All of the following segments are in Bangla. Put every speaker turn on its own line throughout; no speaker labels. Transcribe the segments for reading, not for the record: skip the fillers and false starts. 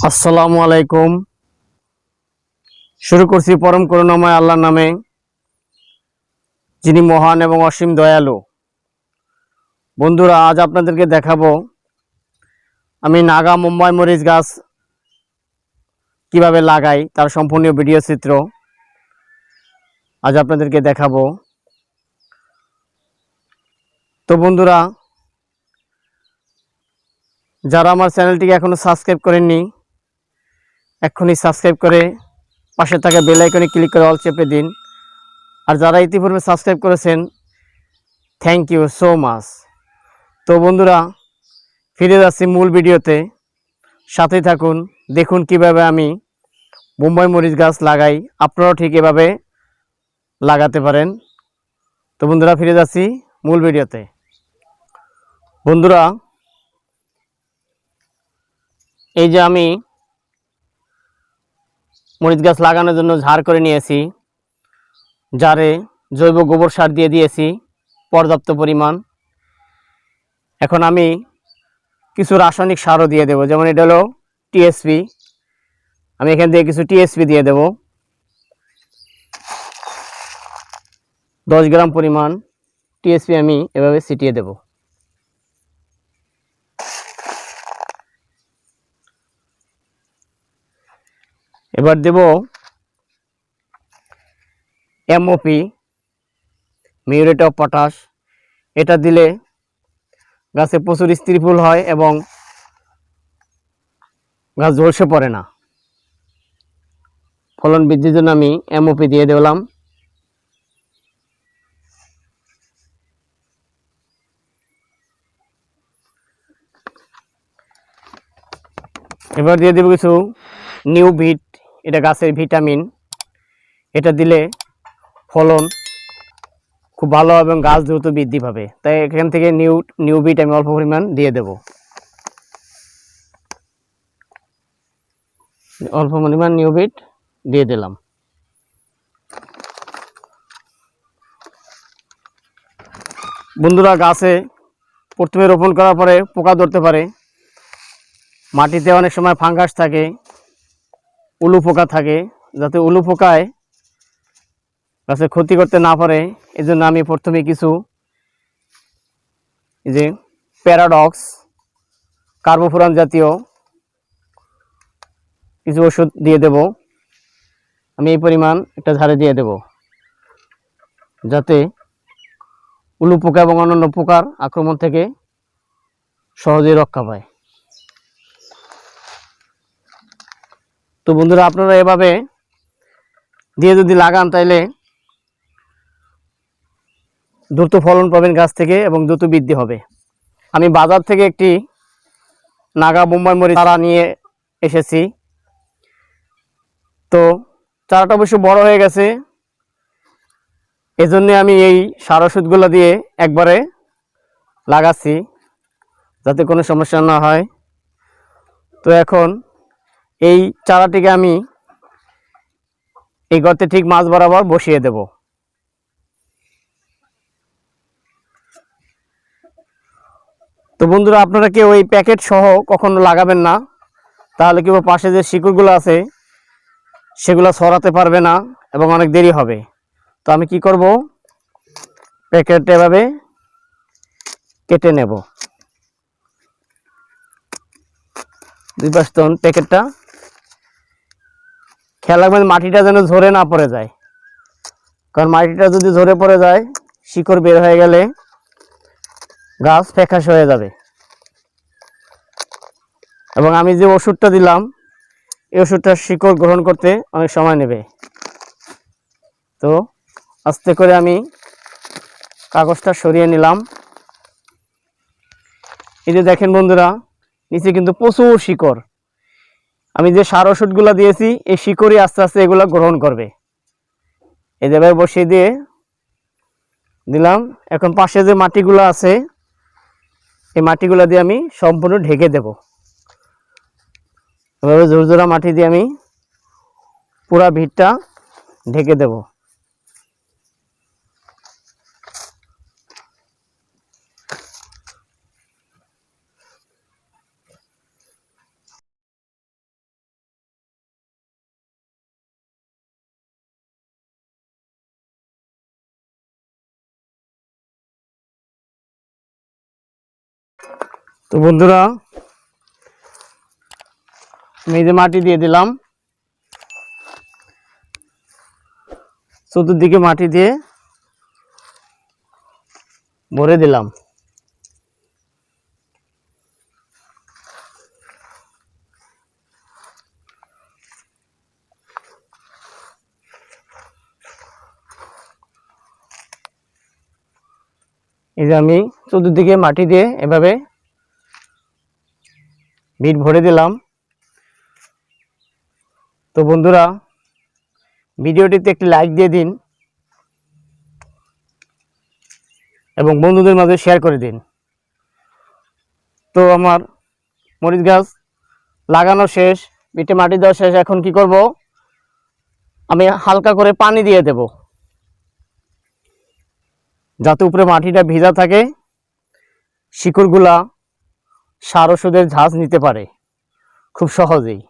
আসসালামু আলাইকুম। শুরু করছি পরম করুণাময় আল্লাহর নামে, যিনি মহান এবং অসীম দয়ালু। বন্ধুরা, আজ আপনাদেরকে দেখাবো আমি নাগা মুম্বাই মরিচ গাছ কিভাবে লাগাই তার সম্পূর্ণ ভিডিও চিত্র আজ আপনাদেরকে দেখাবো। তো বন্ধুরা, যারা আমার চ্যানেলটিকে এখনো সাবস্ক্রাইব করেননি, এক্ষুনি সাবস্ক্রাইব করে পাশে থাকা বেল আইকনে ক্লিক করে অল চেপে দিন। আর যারা ইতিপূর্বে সাবস্ক্রাইব করেছেন, থ্যাংক ইউ সো মাচ। তো বন্ধুরা, ফিরে যাচ্ছি মূল ভিডিওতে, সাথেই থাকুন, দেখুন কিভাবে আমি মুম্বাই মরিচ গাছ লাগাই। আপনারাও ঠিক এভাবে লাগাতে পারেন। তো বন্ধুরা, ফিরে যাচ্ছি মূল ভিডিওতে। বন্ধুরা, এই যে আমি মরিচ গাছ লাগানোর জন্য ঝাড় করে নিয়েছি, জারে জৈব গোবর সার দিয়ে দিয়েছি পর্যাপ্ত পরিমাণ। এখন আমি কিছু রাসায়নিক সারও দিয়ে দেব, যেমন এটা হলো টিএসপি। আমি এখান থেকে কিছু টিএসপি দিয়ে দেব, 10 গ্রাম পরিমাণ টিএসপি আমি এভাবে ছিটিয়ে দেব। এবার দেব এমওপি, মিউরেট অফ পটাশ। এটা দিলে গাছে প্রচুর স্থিরফুল হয় এবং গাছ ঝলসে পড়ে না। ফলন বৃদ্ধির জন্য আমি এমওপি দিয়ে দিলাম। এবার দিয়ে দেব কিছু নিউ ভিট, এটা গাছের ভিটামিন। এটা দিলে ফলন খুব ভালো এবং গাছ দ্রুত বৃদ্ধি পাবে, তাই এখান থেকে নিউ ভিট আমি অল্প পরিমাণ দিয়ে দেব। অল্প পরিমাণ নিউ ভিট দিয়ে দিলাম। বন্ধুরা, গাছে প্রথমে রোপণ করার পরে পোকা ধরতে পারে। মাটিতে অনেক সময় ফাঙ্গাস থাকে, উলু পোকা থাকে। যাতে উলু পোকায় গাছে ক্ষতি করতে না পারে, এই জন্য আমি প্রথমে কিছু যে প্যারাডক্স, কার্বোফুরান জাতীয় কিছু ওষুধ দিয়ে দেব। আমি এই পরিমাণ একটা ঝাড়ে দিয়ে দেব, যাতে উলু পোকা এবং অন্যান্য পোকার আক্রমণ থেকে সহজেই রক্ষা পায়। তো বন্ধুরা, আপনারা এভাবে দিয়ে যদি লাগান, তাইলে দ্রুত ফলন পাবেন গাছ থেকে এবং দ্রুত বৃদ্ধি হবে। আমি বাজার থেকে একটি নাগা মুম্বাই মরিচ চারা নিয়ে এসেছি। তো চারাটা অবশ্য বড় হয়ে গেছে, এজন্য আমি এই সার ওষুধগুলো দিয়ে একবারে লাগাচ্ছি, যাতে কোনো সমস্যা না হয়। তো এখন এই চারাটিকে আমি এই গর্তে ঠিক মাঝ বরাবর বসিয়ে দেব। তো বন্ধুরা, আপনারা কেউ ওই প্যাকেট সহ কখনো লাগাবেন না, তাহলে কেউ পাশে যে শিকড়গুলো আছে সেগুলো ছড়াতে পারবে না এবং অনেক দেরি হবে। তো আমি কি করব, প্যাকেট এভাবে কেটে নেব, 2 পাশ প্যাকেটটা। খেয়াল রাখবেন মাটিটা যেন ঝরে না পড়ে যায়, কারণ মাটিটা যদি ঝরে পড়ে যায়, শিকড় বের হয়ে গেলে গাছ ফ্যাকাশে হয়ে যাবে। এবং আমি যে ওষুধটা দিলাম, এই ওষুধটা শিকড় গ্রহণ করতে অনেক সময় নেবে। তো আস্তে করে আমি কাগজটা সরিয়ে নিলাম। এই যে দেখেন বন্ধুরা, নিচে কিন্তু প্রচুর শিকড়। আমি যে সার ওষুধগুলো দিয়েছি, এই শিকড়ই আস্তে আস্তে এগুলো গ্রহণ করবে। এই জায়গায় বসিয়ে দিয়ে দিলাম। এখন পাশে যে মাটিগুলো আছে, এই মাটিগুলো দিয়ে আমি সম্পূর্ণ ঢেকে দেব। এভাবে ঝুরঝুরা মাটি দিয়ে আমি পুরা ভিতটা ঢেকে দেব। তো বন্ধুরা, আমি এই যে মাটি দিয়ে দিলাম, চতুর্দিকে মাটি দিয়ে ভরে দিলাম। এই যে আমি চতুর্দিকে মাটি দিয়ে এভাবে বিট ভরে দিলাম। তো বন্ধুরা, ভিডিওটিতে একটি লাইক দিয়ে দিন এবং বন্ধুদের মাঝে শেয়ার করে দিন। তো আমার মরিচ গাছ লাগানো শেষ, বিটে মাটি দেওয়া শেষ। এখন কি করব, আমি হালকা করে পানি দিয়ে দেব, যাতে উপরে মাটিটা ভিজা থাকে, শিকড়গুলা সার ওষুধের ঝাঁজ নিতে পারে খুব সহজেই।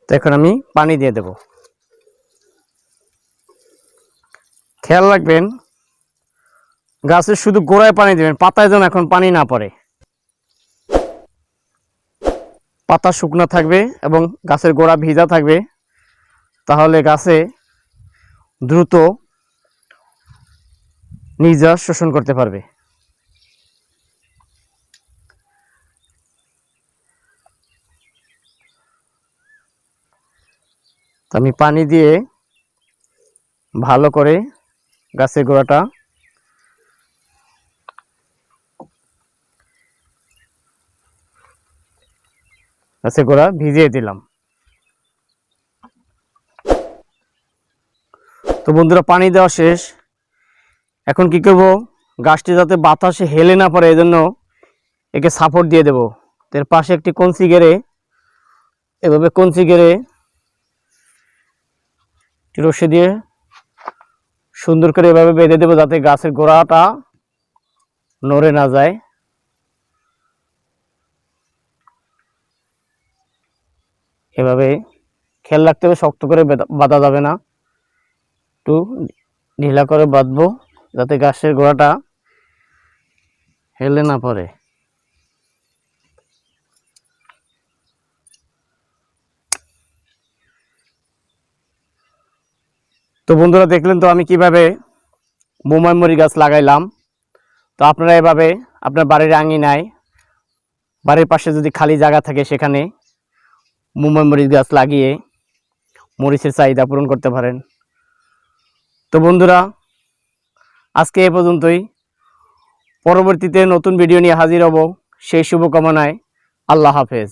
তো এখন আমি পানি দিয়ে দেব। খেয়াল রাখবেন, গাছের শুধু গোড়ায় পানি দেবেন, পাতায় যেন এখন পানি না পড়ে। পাতা শুকনো থাকবে এবং গাছের গোড়া ভিজা থাকবে, তাহলে গাছে দ্রুত নির্যাস শোষণ করতে পারবে। তো আমি পানি দিয়ে ভালো করে গাছের গোড়াটা ভিজিয়ে দিলাম। তো বন্ধুরা, পানি দেওয়া শেষ। এখন কি করব, গাছটি যাতে বাতাসে হেলে না পড়ে, এজন্য একে সাপোর্ট দিয়ে দেব। এর পাশে একটি কঞ্চি গেড়ে, এভাবে কঞ্চি গেড়ে রশি দিয়ে সুন্দর করে এভাবে বেঁধে দেবো, যাতে গাছের গোড়াটা নড়ে না যায়। এভাবে খেয়াল রাখতে হবে, শক্ত করে বাঁধা যাবে না, একটু ঢিলা করে বাঁধবো, যাতে গাছের গোড়াটা হেলে না পড়ে। তো বন্ধুরা, দেখলেন তো আমি কিভাবে মোমাই মরিচ গাছ লাগাইলাম। তো আপনারা এভাবে আপনার বাড়ির আঙিনায়, বাড়ির পাশে যদি খালি জায়গা থাকে, সেখানে মোমাই মরিচ গাছ লাগিয়ে মরিচের চাহিদা পূরণ করতে পারেন। তো বন্ধুরা, আজকে এ পর্যন্তই। পরবর্তীতে নতুন ভিডিও নিয়ে হাজির হব, সেই শুভকামনায়। আল্লাহ হাফেজ।